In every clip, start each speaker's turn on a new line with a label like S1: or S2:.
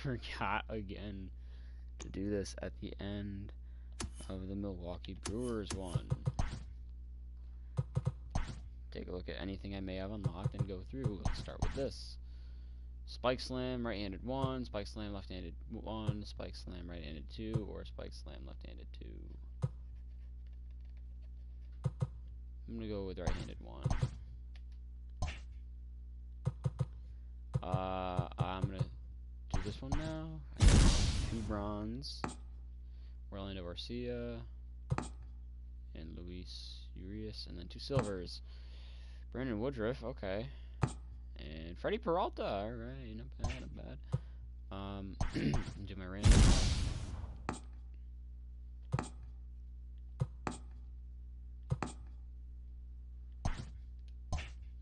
S1: forgot again to do this at the end of the Milwaukee Brewers one. Take a look at anything I may have unlocked and go through. Let's start with this. Spike Slam, right-handed 1, Spike Slam, left-handed 1, Spike Slam, right-handed 2, or Spike Slam, left-handed 2. I'm gonna go with right-handed 1. I'm gonna do this one now. I got 2 bronze, Orlando Garcia, and Luis Urias, and then 2 silvers. Brandon Woodruff, okay. And Freddie Peralta, alright, not bad, not bad. Do my random.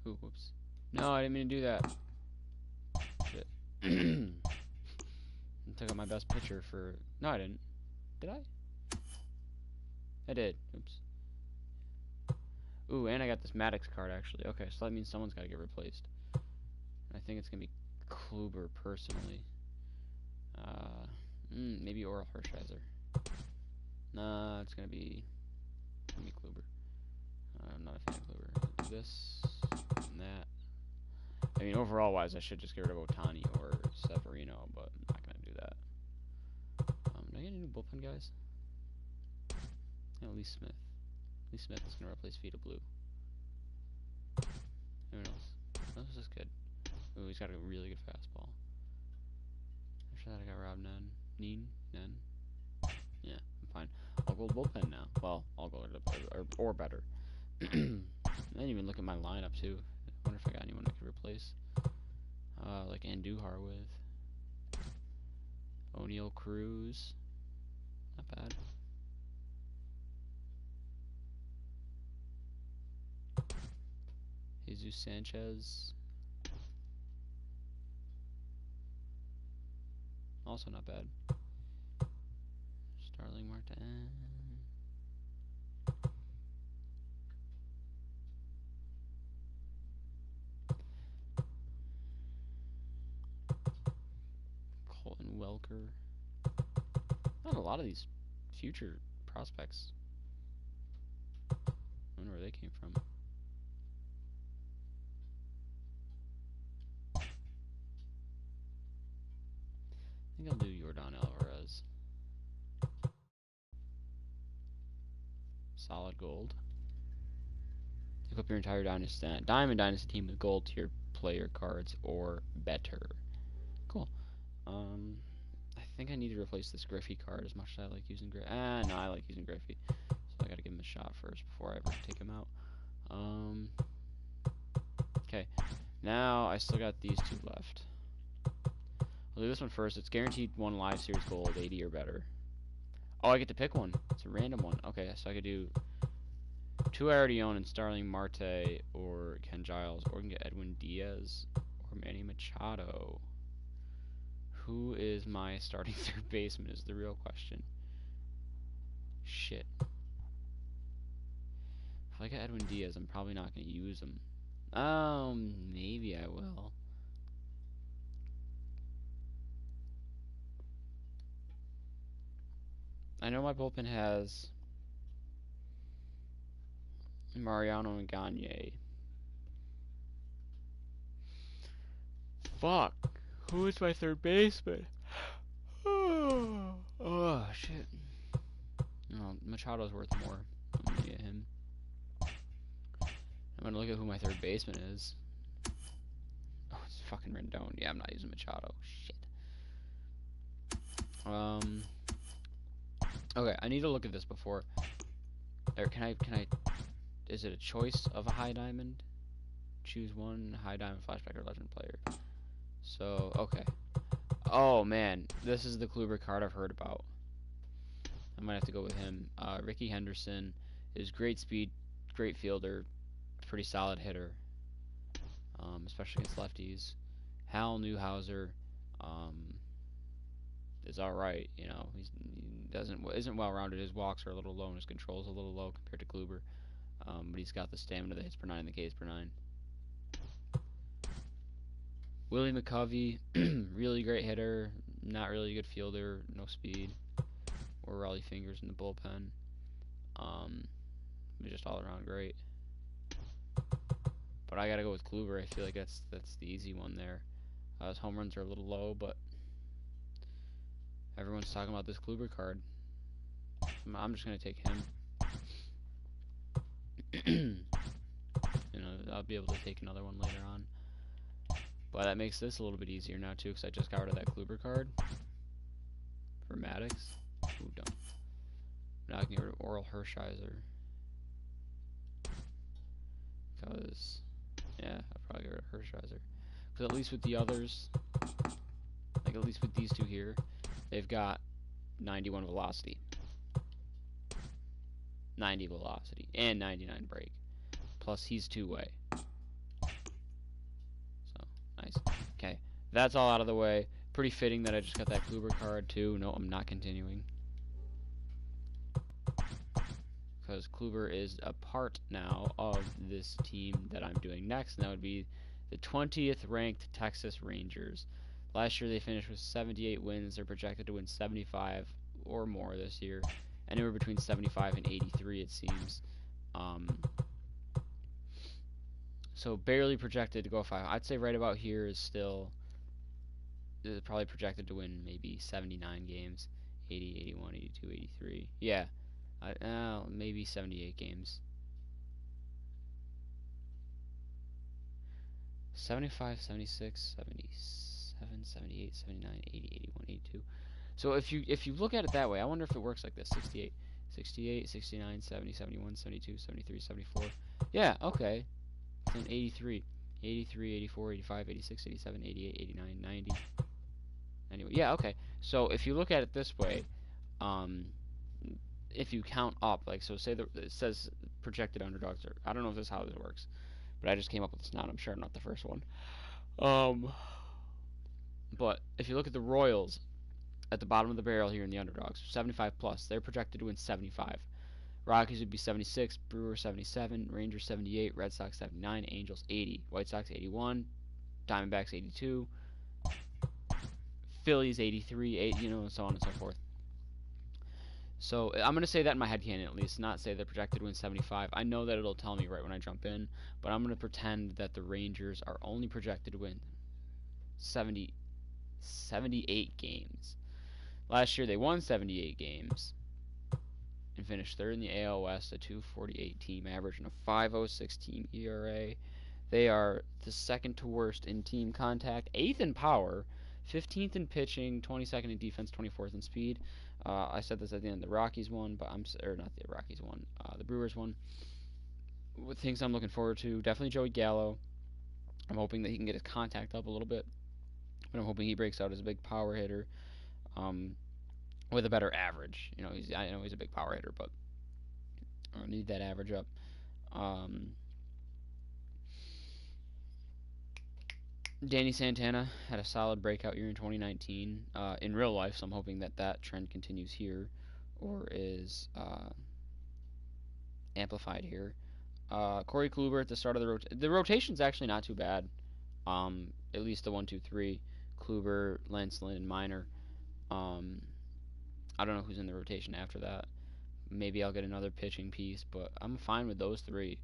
S1: Ooh, whoops. No, I didn't mean to do that. Shit. I took out my best pitcher for... No, I didn't. Did I? I did. Oops. Ooh, and I got this Maddox card, actually. Okay, so that means someone's got to get replaced. And I think it's going to be Kluber, personally. Maybe Oral Hershiser. Nah, it's going to be Kluber. I'm not a fan of Kluber. Do this and that. I mean, overall-wise, I should just get rid of Ohtani or Severino, but I'm not going to do that. Do I get any new bullpen guys? Yeah, Lee Smith. Lee Smith is going to replace Vita Blue. Who knows? This is good. Ooh, he's got a really good fastball. After that, I got Rob Nen. Nen? Yeah, I'm fine. I'll go bullpen now. Well, I'll go or better. I didn't even look at my lineup, too. I wonder if I got anyone I could replace. Like Andujar with. O'Neal Cruz. Not bad. Jesus Sanchez. Also not bad. Starling Martin. Colton Welker. Not a lot of these future prospects. I wonder where they came from. I think I'll do Yordan Alvarez. Solid gold. Take up your entire Diamond Dynasty team with gold tier player cards or better. Cool. I think I need to replace this Griffey card as much as I like using Griffey. No, I like using Griffey. So I gotta give him a shot first before I ever take him out. Okay. Now I still got these 2 left. I'll do this one first. It's guaranteed 1 live series gold, 80 or better. Oh, I get to pick one. It's a random one. Okay, so I could do 2 I already own in Starling Marte or Ken Giles, or I can get Edwin Diaz or Manny Machado. Who is my starting third baseman is the real question. Shit. If I get Edwin Diaz, I'm probably not going to use him. Maybe I will. I know my bullpen has Mariano and Gagne. Fuck. Who is my third baseman? Oh, shit. No, Machado's worth more. I'm gonna get him. I'm gonna look at who my third baseman is. Oh, it's fucking Rendon. Yeah, I'm not using Machado. Shit. Okay, I need to look at this before. Or can I? Is it a choice of a high diamond? Choose one high diamond flashback or legend player. So, okay. Oh man, this is the Kluber card I've heard about. I might have to go with him. Ricky Henderson is great speed, great fielder, pretty solid hitter, especially against lefties. Hal Newhouser is all right. You know, he isn't well rounded. His walks are a little low, and his control's a little low compared to Kluber. But he's got the stamina, the hits per 9, and the Ks per 9. Willie McCovey, really great hitter, Not really a good fielder, no speed, or rally fingers in the bullpen. Just all around great. But I gotta go with Kluber. I feel like that's the easy one there. His home runs are a little low, but everyone's talking about this Kluber card. I'm just gonna take him. I'll be able to take another one later on. But that makes this a little bit easier now too, because I just got rid of that Kluber card for Maddox. Ooh, dumb. Now I can get rid of Oral Hershiser. Because, yeah, I'll probably get rid of Hershiser. Because at least with the others, like at least with these two here, they've got 91 velocity, 90 velocity, and 99 break. Plus he's two-way. So, nice. Okay, that's all out of the way. Pretty fitting that I just got that Kluber card too. No, I'm not continuing. Because Kluber is a part now of this team that I'm doing next, and that would be the 20th ranked Texas Rangers. Last year they finished with 78 wins. They're projected to win 75 or more this year. Anywhere between 75 and 83 it seems. So barely projected to go 5. I'd say right about here is still probably projected to win maybe 79 games. 80, 81, 82, 83. Yeah. Maybe 78 games. 75, 76, 77, 78, 79, 80, 81, 82. So if you look at it that way, I wonder if it works like this. 68, 68, 69, 70, 71, 72, 73, 74. Yeah, okay. Then 83, 83, 84, 85, 86, 87, 88, 89, 90. Anyway, yeah, okay. So if you look at it this way, if you count up, like, so say it says projected underdogs, or I don't know if this is how this works, but I just came up with this now, and I'm sure I'm not the first one. But if you look at the Royals at the bottom of the barrel here in the underdogs, 75 plus, they're projected to win 75. Rockies would be 76, Brewers 77, Rangers 78, Red Sox 79, Angels 80, White Sox 81, Diamondbacks 82, Phillies 83, so on and so forth. So I'm going to say that in my head canon at least, not say they're projected to win 75. I know that it'll tell me right when I jump in, but I'm going to pretend that the Rangers are only projected to win 78 games. Last year they won 78 games and finished third in the AL West, a 2.48 team average and a 5.06 team ERA. They are the second to worst in team contact, 8th in power, 15th in pitching, 22nd in defense, 24th in speed. I said this at the end of the Rockies one, but not the Rockies one, the Brewers one. With things I'm looking forward to, definitely Joey Gallo. I'm hoping that he can get his contact up a little bit, but I'm hoping he breaks out as a big power hitter, with a better average. I know he's a big power hitter, but I need that average up. Danny Santana had a solid breakout year in 2019 in real life, so I'm hoping that trend continues here or is amplified here. Corey Kluber at the start of the rotation's actually not too bad. At least the 1, 2, 3, Kluber, Lance Lynn, and Minor. I don't know who's in the rotation after that. Maybe I'll get another pitching piece, but I'm fine with those three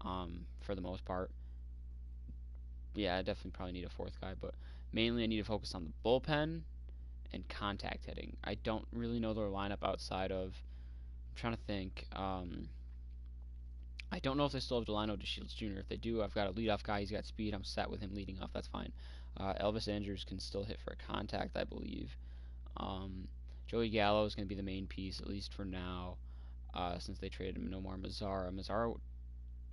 S1: for the most part. Yeah, I definitely probably need a fourth guy, but mainly I need to focus on the bullpen and contact hitting. I don't really know their lineup outside of, I'm trying to think, I don't know if they still have Delino DeShields Jr. If they do, I've got a leadoff guy, he's got speed, I'm set with him leading off, that's fine. Elvis Andrews can still hit for a contact, I believe. Joey Gallo is going to be the main piece, at least for now, since they traded him. No more Mazzara. Mazzara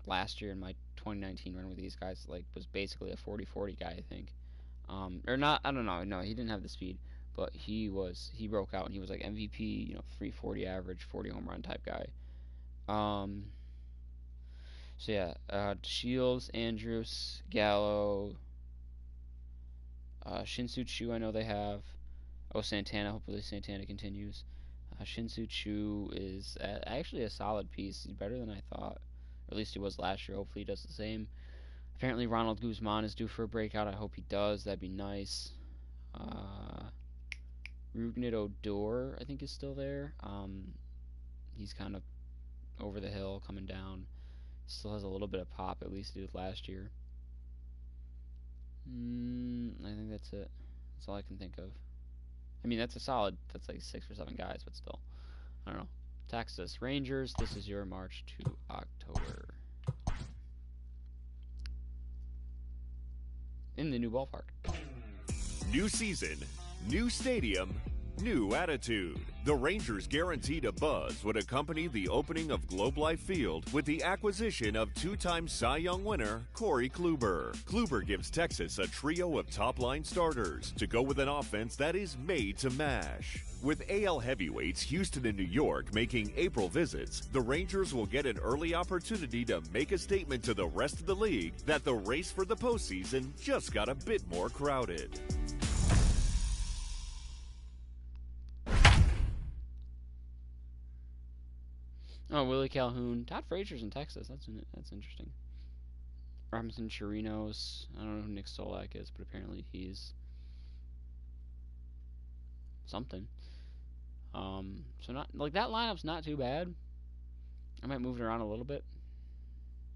S1: last year in my 2019 run with these guys was basically a 40-40 guy, I think. Or not, I don't know. No, he didn't have the speed, but he broke out and he was like MVP, 340 average, 40 home run type guy. So yeah, Shields, Andrews, Gallo, Shin-Soo Choo I know they have. Oh, Santana, hopefully Santana continues. Shin-Soo Choo is actually a solid piece. He's better than I thought. Or at least he was last year. Hopefully he does the same. Apparently Ronald Guzman is due for a breakout. I hope he does. That'd be nice. Rougned Odor, I think, is still there. He's kind of over the hill, coming down. Still has a little bit of pop, at least he did last year. I think that's it. That's all I can think of. I mean, that's a solid. That's like 6 or 7 guys, but still, I don't know. Texas Rangers. This is your March to October in the new ballpark.
S2: New season, new stadium, new attitude. The Rangers' guaranteed a buzz would accompany the opening of Globe Life Field with the acquisition of 2-time Cy Young winner Corey Kluber. Kluber gives Texas a trio of top-line starters to go with an offense that is made to mash. With AL heavyweights Houston and New York making April visits, the Rangers will get an early opportunity to make a statement to the rest of the league that the race for the postseason just got a bit more crowded.
S1: Oh, Willie Calhoun. Todd Frazier's in Texas. That's interesting. Robinson Chirinos. I don't know who Nick Solak is, but apparently he's something. So not like that lineup's not too bad. I might move it around a little bit.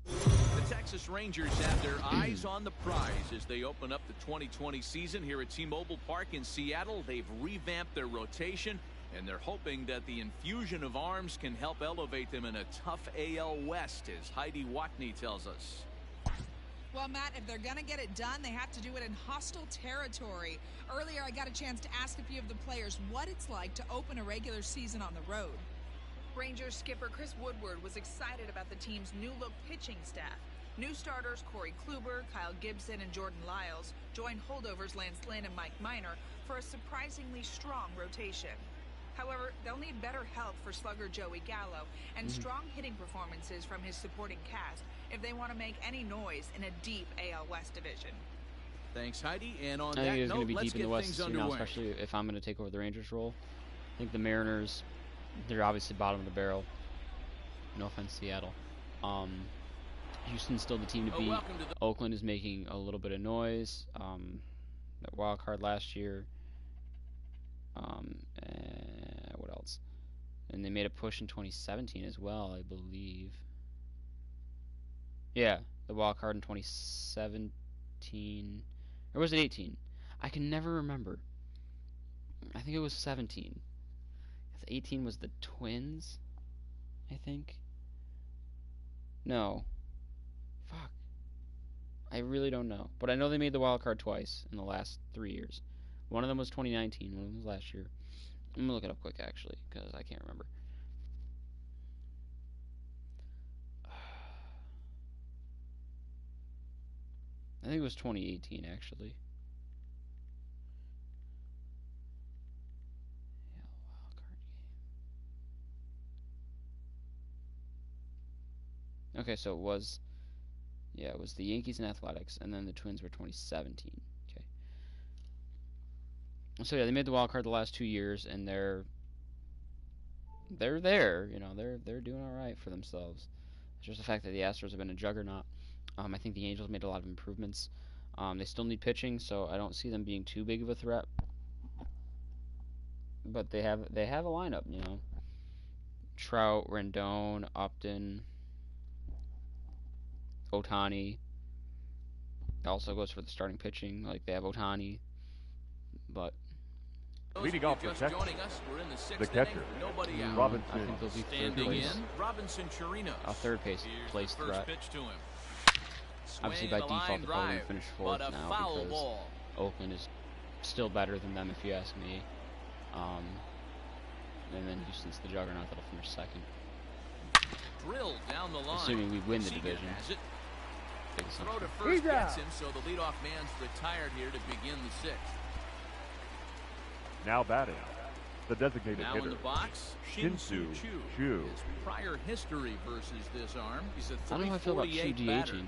S3: The Texas Rangers have their eyes on the prize as they open up the 2020 season here at T-Mobile Park in Seattle. They've revamped their rotation, and they're hoping that the infusion of arms can help elevate them in a tough AL West, as Heidi Watney tells us.
S4: Well, Matt, if they're going to get it done, they have to do it in hostile territory. Earlier, I got a chance to ask a few of the players what it's like to open a regular season on the road. Rangers skipper Chris Woodward was excited about the team's new-look pitching staff. New starters Corey Kluber, Kyle Gibson, and Jordan Lyles joined holdovers Lance Lynn and Mike Minor for a surprisingly strong rotation. However, they'll need better help for slugger Joey Gallo and strong hitting performances from his supporting cast if they want to make any noise in a deep AL West division.
S3: Thanks, Heidi. And on
S1: I think
S3: that
S1: it's going
S3: note,
S1: to be
S3: let's
S1: deep in
S3: get
S1: the West
S3: things
S1: soon now,
S3: underway.
S1: especially if I'm going to take over the Rangers role. I think the Mariners, they're obviously bottom of the barrel. No offense, Seattle. Houston's still the team to beat. Oakland is making a little bit of noise. That wild card last year. And what else? And they made a push in 2017 as well, I believe. Yeah, the wild card in 2017. Or was it 18? I can never remember. I think it was 17. 18 was the Twins, I think. No. Fuck. I really don't know. But I know they made the wild card twice in the last 3 years. One of them was 2019, one of them was last year. I'm gonna look it up quick, actually, because I can't remember. I think it was 2018, actually. Yeah, wild card game. Okay, so it was, yeah, it was the Yankees and Athletics, and then the Twins were 2017. Okay. So yeah, they made the wild card the last 2 years, and they're there. You know, they're doing all right for themselves. It's just the fact that the Astros have been a juggernaut. I think the Angels made a lot of improvements. They still need pitching, so I don't see them being too big of a threat. But they have a lineup, you know. Trout, Rendon, Upton, Ohtani. Also goes for the starting pitching. Like, they have Ohtani, but
S5: leading off for Texas, the catcher, Robinson.
S1: I think they'll be third
S3: Standing
S1: place.
S3: in, Robinson Chirinos.
S1: A third place threat.
S3: Pitch to him.
S1: Obviously, by default, they'll probably finish fourth now because Oakland is still better than them, if you ask me. And then Houston's the juggernaut that'll finish second.
S3: Drilled down the line.
S1: Assuming we win the
S3: Seager
S1: division.
S3: has it.
S1: Big
S3: Throw
S1: assumption.
S3: to first gets him, so the leadoff man's retired here to begin the sixth.
S5: Now batting, the designated
S3: Now
S5: hitter,
S3: in the box,
S5: Shin-Soo
S3: Choo.
S5: Choo.
S3: His prior history versus this arm. He's a
S1: I don't know how I feel about Chu
S3: 348 batter.
S1: DHing.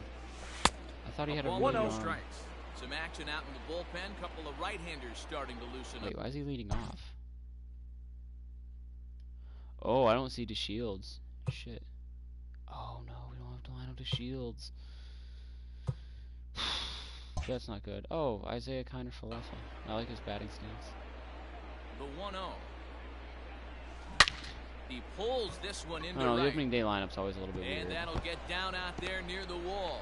S1: I thought he had a
S3: ball
S1: really
S3: with no
S1: long...
S3: strikes. Some action out in the bullpen. Couple of right-handers starting to loosen
S1: Wait,
S3: up.
S1: why is he leading off? Oh, I don't see DeShields. Shit. Oh no, we don't have to line up DeShields. That's not good. Oh, Isaiah Kiner Falefa. I like his batting stance.
S3: The 1-0. He pulls this one into
S1: I don't know,
S3: right.
S1: the opening day lineup's always a little bit weird.
S3: And that'll get down out there near the wall.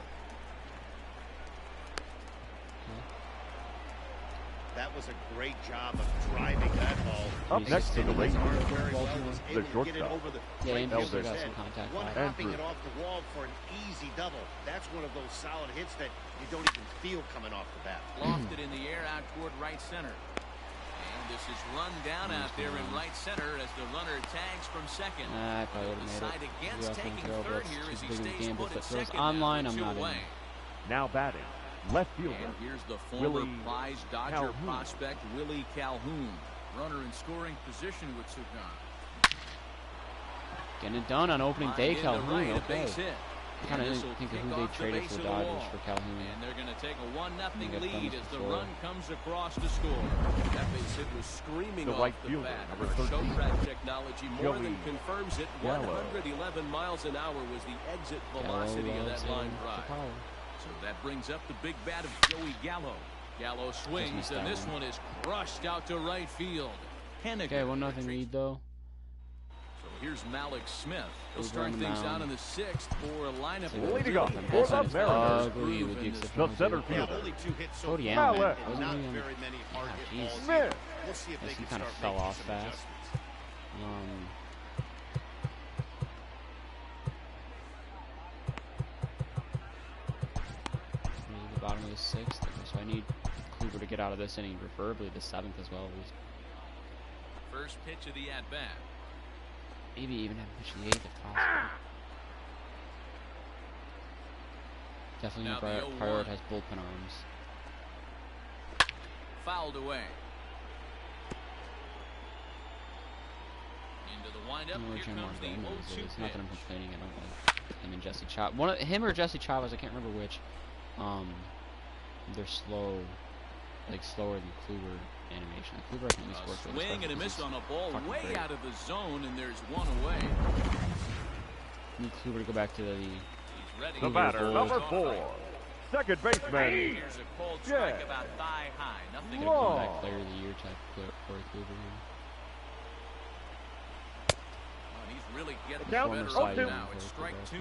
S6: That was a great job of driving that ball.
S5: Up next to the Rangers,
S6: the
S5: shortstop.
S1: Yeah, and
S5: Elvis.
S1: got some contact.
S6: One hopping it off the wall for an easy double. That's one of those solid hits that you don't even feel coming off the bat.
S3: Lofted in the air out toward right center. And this is run down out there in right center as the runner tags from second.
S1: I probably would have
S3: Decide
S1: made it.
S3: against taking third here as he stays
S1: Gamble.
S3: put
S1: If
S3: at
S1: it throws
S3: second.
S1: online,
S3: now,
S1: I'm not in.
S3: away.
S5: Now batting, left fielder.
S3: And here's the former
S5: Willie
S3: prize Dodger
S5: Calhoun.
S3: prospect Willie Calhoun. Runner in scoring position with Sugan.
S1: Getting it done on opening day, Calhoun.
S3: Right, a
S1: Okay.
S3: base hit.
S1: I kind of
S3: And
S1: didn't think of
S3: this'll
S1: who
S3: kick
S1: they
S3: off the
S1: traded
S3: base
S1: for the
S3: of the
S1: Dodgers
S3: wall.
S1: for Calhoun.
S3: And they're going to take a 1-0
S1: I've done
S3: lead
S1: this
S3: as the
S1: before.
S3: run comes across to score. That base hit was screaming
S5: The
S3: off
S5: right
S3: the
S5: fielder,
S3: bat.
S5: number
S3: Our
S5: 13.
S3: Showtrack technology more
S5: Joey
S3: than confirms it.
S5: Gallo.
S3: 111 miles an hour was the exit velocity of that line drive. So that brings up the big bat of Joey Gallo. Gallo swings, and this one is crushed out to right field.
S1: Okay, 1-0 lead though.
S3: So here's Malik Smith. He'll
S1: He's
S3: start
S1: on the
S3: things
S1: mound.
S3: out in the 6th for a lineup.
S5: Leading off for
S1: That's
S5: the
S1: just
S5: Mariners,
S1: ugly with the
S5: the
S1: exception of
S5: center
S1: David
S6: Yeah,
S5: fielder.
S6: only 2 hits so
S1: Cody
S6: far,
S5: Allen.
S6: and
S1: Wasn't
S6: not
S1: he on-
S6: very many hard hit
S1: geez.
S6: balls
S5: Smith.
S6: either. We'll see if
S1: Guess
S6: they
S1: he
S6: can
S1: kinda
S6: start
S1: fell
S6: making
S1: off
S6: some
S1: fast.
S6: adjustments.
S1: The bottom of the 6th, so I need Kluber to get out of this inning, preferably the 7th as well. At least.
S3: First pitch of the at-bat.
S1: Maybe even have pitch the 8th if possible. Definitely
S3: Now
S1: gonna
S3: the 0-1.
S1: prioritize bullpen arms.
S3: Fouled away. Into the windup.
S1: Or
S3: Here
S1: Jim
S3: comes the
S1: Martin
S3: 0-2
S1: is. Not that I'm
S3: pitch.
S1: complaining. I don't like him and Jesse Chavez. Him or Jesse Chavez, I can't remember which. They're slow, like slower than Kluber animation. Kluber I can at least work with.
S3: Swing and a miss on a ball
S1: fucking
S3: way
S1: great.
S3: out of the zone, and there's one away.
S1: Need Kluber to go back to the.
S3: He's ready.
S5: The batter, number 4, second baseman,
S3: Here's a cold strike
S5: Yeah.
S3: about thigh high. Nothing.
S1: Get a
S5: Whoa.
S1: comeback player of the year type Corey Kluber here.
S3: Oh, he's really getting
S5: The count
S3: better
S5: is
S3: right
S5: 0-2.
S3: now. It's strike 2.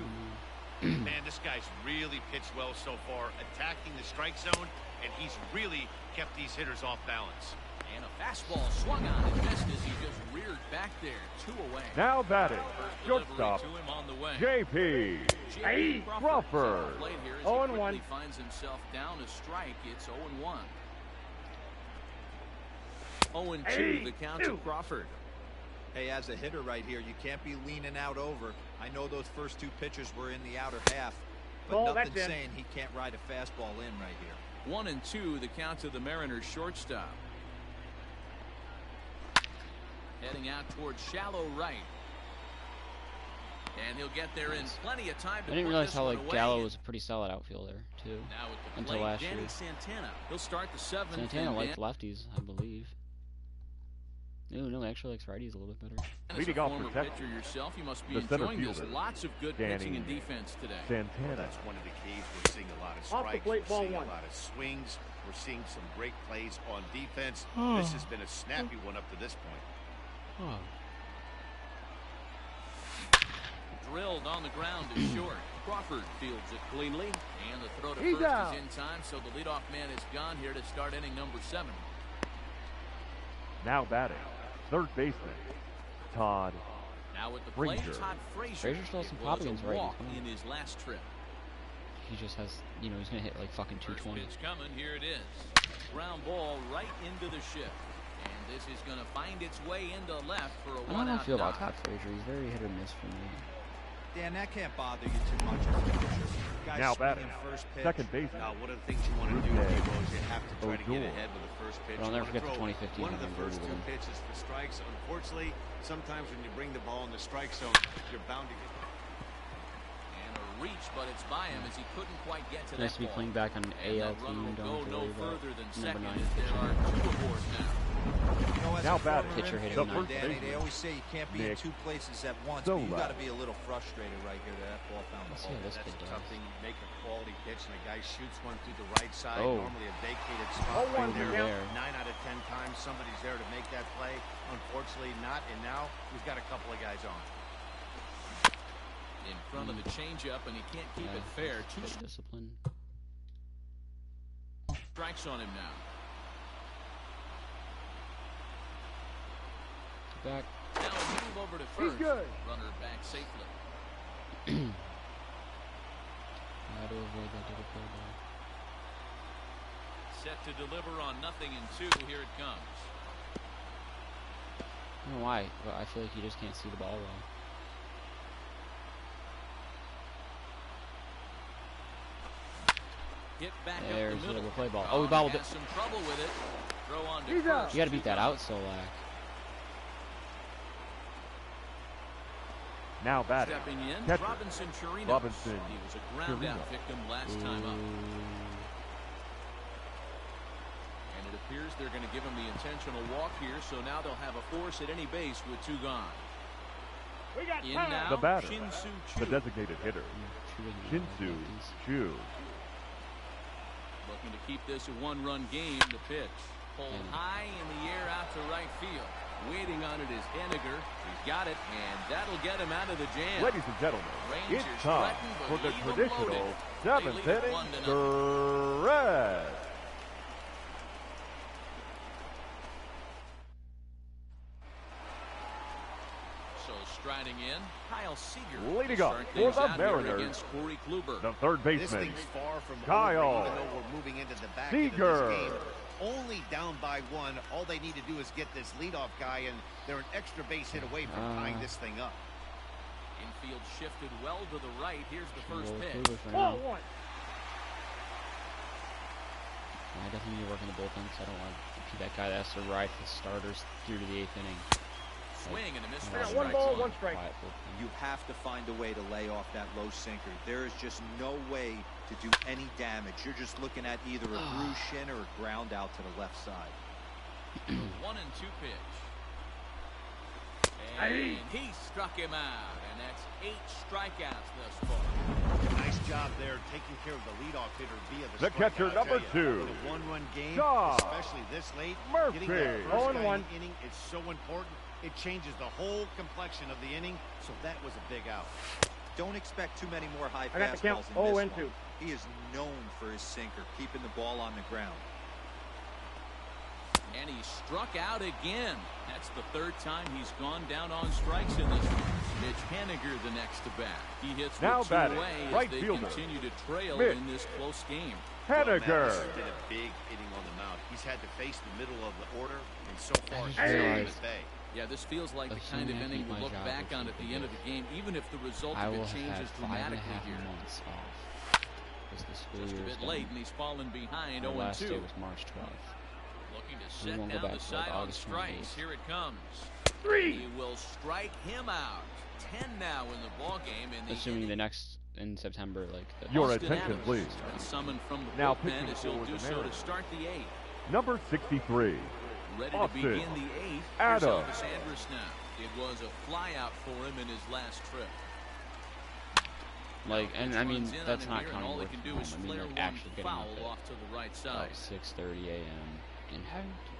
S6: Man, this guy's really pitched well so far, attacking the strike zone, and he's really kept these hitters off balance.
S3: And a fastball swung on and missed as he just reared back there. 2 away.
S5: now batting,
S3: Delivery
S5: shortstop,
S3: to him on the way.
S5: J.P.
S3: J.P.
S5: Crawford.
S3: Played here as he
S5: 0-1.
S3: quickly finds himself down a strike. It's 0-1. 0-2 the count to Crawford.
S7: Hey, as a hitter right here, you can't be leaning out over. I know those first 2 pitches were in the outer half, but nothing's saying he can't ride a fastball in right here.
S3: 1-2 the count to the Mariners shortstop. Heading out towards shallow right. And he'll get there in plenty of time to
S1: I didn't
S3: put
S1: realize
S3: this
S1: how
S3: one
S1: like
S3: away.
S1: Gallo was a pretty solid outfielder too.
S3: Now at the
S1: until
S3: plate,
S1: last
S3: Danny
S1: year.
S3: Santana. He'll start the 7th.
S1: Santana
S3: and
S1: likes
S3: Dan-
S1: lefties, I believe. No, actually likes righties a little bit better.
S3: As
S5: Leading
S3: a
S5: off
S3: former
S5: for Texas,
S3: pitcher yourself, you must be
S5: the center
S3: enjoying this.
S5: fielder,
S3: Lots of good
S5: Danny
S3: pitching and defense today.
S5: Santana.
S6: That's one of the keys. We're seeing a lot of strikes. We're seeing a lot of swings. We're seeing some great plays on defense. This has been a snappy one up to this point.
S3: Drilled on the ground to short. Crawford fields it cleanly. And the throw to
S5: He's
S3: first
S5: out.
S3: is in time, so the leadoff man is gone here to start inning number 7.
S5: Now batting, third baseman, Todd
S3: Now at the plate,
S5: Frazier.
S3: Todd Frazier.
S1: Frazier still has some
S3: It was
S1: Poppins
S3: a
S1: right
S3: walk
S1: in
S3: in his last trip.
S1: He just has, he's gonna hit like fucking
S3: First
S1: 220.
S3: pitch coming. Here it is. Ground ball right into the shift. And this is going to find its way into left for a
S1: I don't know how I
S3: one-out
S1: feel about
S3: knock.
S1: Todd Frazier. He's very hit or miss for me.
S7: Dan, that can't bother you too much as a pitcher. Guys
S5: Now
S7: swinging
S5: batting,
S7: first pitch.
S5: second baseman,
S6: Now, one of the things you want to do,
S5: Rudez.
S6: Debo, is you have to try to get
S5: Odor.
S6: ahead with the first pitch.
S1: But I'll
S6: You
S1: never
S6: wanna
S1: forget the
S6: throw
S1: 2015
S6: one of the
S1: home run
S6: first
S1: derby
S6: 2
S1: with him.
S6: pitches for strikes. Unfortunately, sometimes when you bring the ball in the strike zone, you're bound to get.
S3: And a reach, but it's by him as he couldn't quite get to
S1: Nice
S3: that
S1: to be
S3: ball.
S1: playing back on an
S3: And
S1: AL
S3: that runner
S1: team.
S3: will
S1: Don't
S3: go no
S1: have to worry
S3: further than
S1: about number
S3: second
S1: 9
S3: as there are 2 aboard now.
S7: You know, as
S5: Now
S7: a former
S5: batting.
S1: Pitcher hitting
S7: infielder,
S1: ninth.
S7: Danny, they always say you can't be in
S5: Nick
S7: two places at once,
S5: Sola.
S7: but you got to be a little frustrated right here that ball found the
S1: Let's see
S7: hole.
S1: how this
S6: That's
S1: kid
S6: a tough
S1: does.
S6: thing. You make a quality pitch and a guy shoots one through the right side.
S1: Oh.
S6: Normally a vacated spot right
S1: Over
S6: there.
S1: there.
S6: 9 out of 10 times somebody's there to make that play. Unfortunately not, and now we've got a couple of guys on.
S3: In front of the changeup, and he can't keep it fair. Two
S1: Discipline.
S3: strikes on him now.
S1: Back.
S3: Now a move over to first.
S5: good.
S3: Runner back safely.
S1: How to avoid that double play ball.
S3: Set to deliver on 0-2. Here it comes.
S1: I don't know why, but I feel like you just can't see the ball well.
S3: Hit back
S1: There's
S3: up the
S1: the
S3: middle.
S1: double play ball. Oh, we bobbled it.
S3: Has some trouble with it. Throw on to
S5: He's out.
S3: first.
S1: You gotta beat that out, Solak.
S5: Now batting.
S3: Stepping in,
S5: Catcher.
S3: Robinson Chirinos.
S5: Robinson
S3: He was a ground out
S5: Chirinos.
S3: victim last time up. And it appears they're going to give him the intentional walk here, so now they'll have a force at any base with 2 gone.
S8: We got
S3: In
S8: time.
S3: now,
S5: The batter.
S3: Shin-Soo
S5: The
S3: Choo.
S5: designated hitter. Shin-Soo Choo.
S3: Looking to keep this a 1-run game. The pitch. Pulled high in the air out to right field. Waiting on it is Henniger. He's got it, and that'll get him out of the jam.
S5: Ladies and gentlemen,
S3: Rangers
S5: it's time
S3: threaten,
S5: for
S3: but
S5: the
S3: leave 'em
S5: traditional
S3: loaded.
S5: 7th
S3: They lead it
S5: inning
S3: 1-0.
S5: stretch.
S3: So striding in, Kyle Seager.
S5: Leading
S3: to
S5: up
S3: start
S5: for
S3: things
S5: the
S3: out here
S5: Mariners,
S3: against Corey Kluber.
S5: the third
S6: This
S5: baseman,
S6: thing's far from
S5: Kyle
S6: over, even though we're moving into the back end of
S5: Seager.
S6: this game. Only down by 1. All they need to do is get this leadoff guy, and they're an extra base hit away from tying this thing up.
S3: Infield shifted well to the right. Here's the first pitch.
S8: Ball one.
S1: I definitely need to work in the bullpen because I don't want to be that guy that has to ride his starters through to the 8th inning.
S3: Swing and a miss.
S1: I
S8: got
S1: want
S8: one ball,
S1: a
S8: one strike.
S1: quiet bullpen.
S7: You have to find a way to lay off that low sinker. There is just no way to do any damage. You're just looking at either a bruised shin or a ground out to the left side.
S3: 1-2 pitch. And he struck him out, and that's 8 strikeouts thus far.
S6: Nice job there taking care of the leadoff hitter via
S5: The catcher,
S6: strikeout.
S5: number 2.
S6: In a 1-run game,
S5: Shaw.
S6: especially this late,
S5: Murphy.
S6: getting that first
S8: 0-1.
S6: guy in the inning, it's so important. It changes the whole complexion of the inning, so that was a big out.
S7: Don't expect too many more high
S8: I got the count.
S7: fastballs in this
S8: 0-2.
S7: one. He is known for his sinker, keeping the ball on the ground.
S3: And he struck out again. That's the 3rd time he's gone down on strikes in this one. Mitch Henniger the next to bat. He hits
S5: Now
S3: with 2
S5: batting,
S3: away as
S5: right
S3: they
S5: fielder,
S3: continue to trail
S5: Mitch
S3: in this close game.
S5: Henniger.
S6: Matt did a big inning on the mound. He's had to face the middle of the order, and so far he's
S1: Hey.
S6: been at bay.
S3: Yeah, this feels like the
S1: Assuming
S3: kind of
S1: I
S3: inning
S1: keep
S3: to
S1: my
S3: look
S1: job,
S3: back
S1: which
S3: on
S1: would
S3: at
S1: be
S3: the end of
S1: good.
S3: the game, even if the result
S1: I
S3: of
S1: will
S3: it
S1: have
S3: changes
S1: had 5.5
S3: dramatically here.
S1: months off. Because the school
S3: Just a
S1: year is
S3: bit
S1: done.
S3: late, and he's fallen behind
S1: The last day
S3: 0-2.
S1: was March 12th.
S3: Looking to
S1: We
S3: set
S1: won't go
S3: down
S1: back
S3: the
S1: to, like,
S3: side on
S1: August
S3: strikes.
S1: 28th.
S3: Here it comes.
S8: 3.
S3: He will strike him out. 10 now in the ball game. In the
S1: Assuming the next in September, like the
S5: Your
S3: Austin
S5: attention,
S3: Adams
S5: please.
S3: has been summoned from the
S5: Now
S3: bullpen
S5: pitching
S3: as he'll
S5: for
S3: do
S5: the
S3: so to
S5: Mariners.
S3: start the 8th.
S5: Number 63.
S3: Ready
S5: Austin
S3: to begin the 8th. Here's
S5: Adams.
S3: Elvis Andrus now. It was a flyout for him in his last trip.
S1: like, and I mean
S3: Runs in
S1: that's
S3: on him
S1: not
S3: here, and
S1: counting
S3: all he
S1: work
S3: can
S1: from
S3: do
S1: home.
S3: is
S1: I mean
S3: flare
S1: like
S3: one
S1: actually getting
S3: foul
S1: up
S3: off to the right
S1: at
S3: side.
S1: 6:30 a.m. and having to